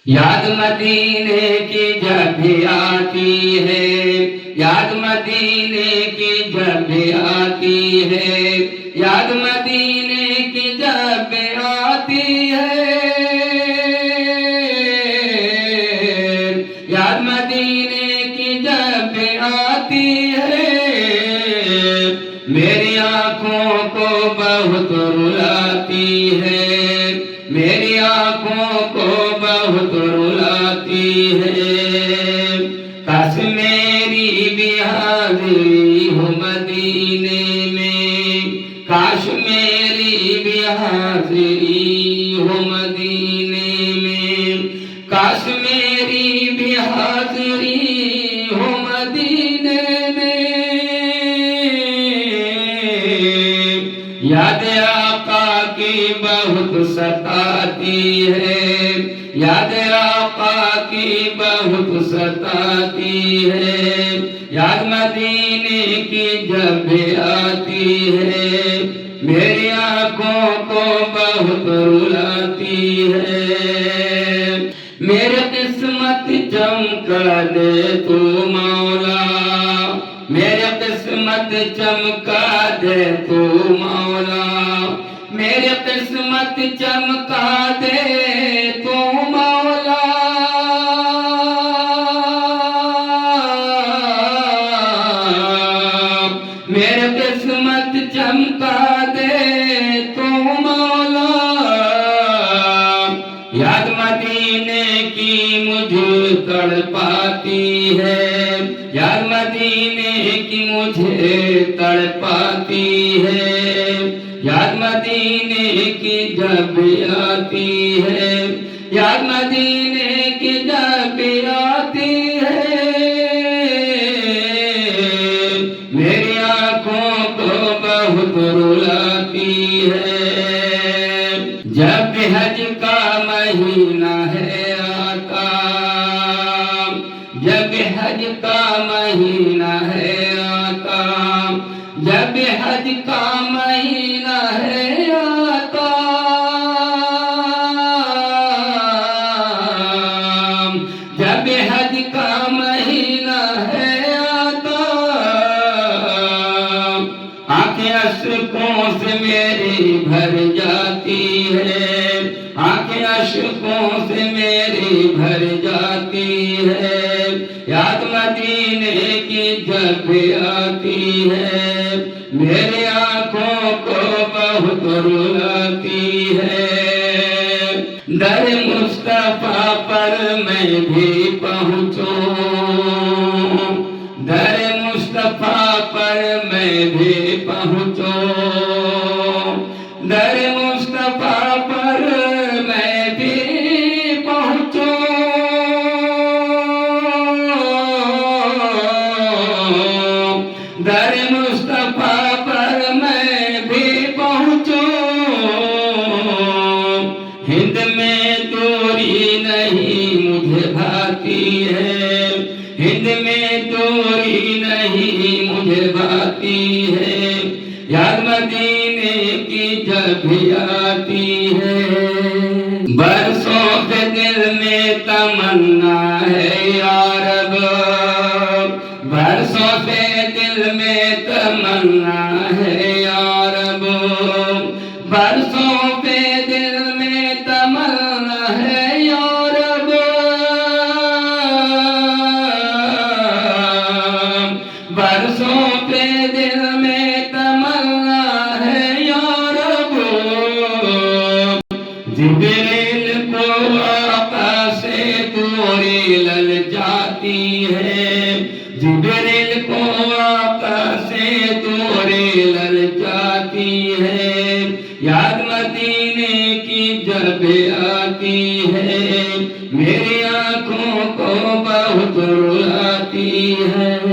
یاد مدینے کی جب بھی آتی ہے، یاد مدینے کی جب بھی آتی ہے، یاد مدینے کی جب بھی آتی ہے، یاد مدینے کی جب بھی آتی ہے، میری آنکھوں کو بہت رلاتی ہے، میری آنکھوں کو بہت رلاتی ہے، کاش میری بھی حاضری ہو مدینے میں، کاش میری بھی حاضری ہو مدینے میں، کاش میری بھی حاضری ہو مدینے میں، یاد آقا کی بہت ستاتی ہے، یاد آقا کی بہت ستاتی ہے، یاد مدینے کی جب بھی آتی ہے، میری آنکھوں کو بہت رلاتی ہے، میری قسمت چمکا دے تو مولا، میری قسمت چمکا دے تو مولا، میری قسمت چمکا دے تو مولا، میری قسمت چمکا دے تو مولا، یاد مدینے کی مجھے تڑپاتی ہے، یاد مدینے کی مجھے تڑپاتی ہے، یاد مدینے کی جب بھی آتی ہے، یاد مدینے کی جب بھی آتی ہے، میری آنکھوں کو بہت رلاتی ہے، جب بھی حج کا مہینہ ہے آتا، جب بھی حج کا مہینہ ہے آتا، جب بھی حج کا مہینہ ہے آتا، جب بھی حج کا مہینہ ہے آتا، آنکھیں اشکوں سے میری بھر جاتی ہے، آنکھیں اشکوں سے میری بھر جاتی ہے، یاد مدینے کی جب بھی آتی ہے، میری آنکھوں کو بہت رلاتی ہے، در مصطفیٰ پر میں بھی پہنچوں، در مصطفیٰ پر میں بھی پہنچوں، در مصطفیٰ پر میں بھی پہنچوں، در مصطفیٰ پر میں بھی پہنچوں، ہند میں دوری نہیں مجھے بھاتی ہے، ہند میں دوری نہیں مجھے بھاتی ہے، یاد مدینے کی جب بھی آتی ہے، برسوں سے دل میں تمنا ہے یا رب، برسوں سے دل میں تمنا ہے یا رب، برسوں پہ دل میں تمنا ہے یا رب، برسوں پہ دل میں تمنا ہے یا رب، جبریل کو آقا سے دوری لل جاتی ہے، جبریل کو آقا سے دوری لل جاتی ہے، یاد مدینے کی جب آتی ہے، میری آنکھوں کو بہت رلاتی ہے۔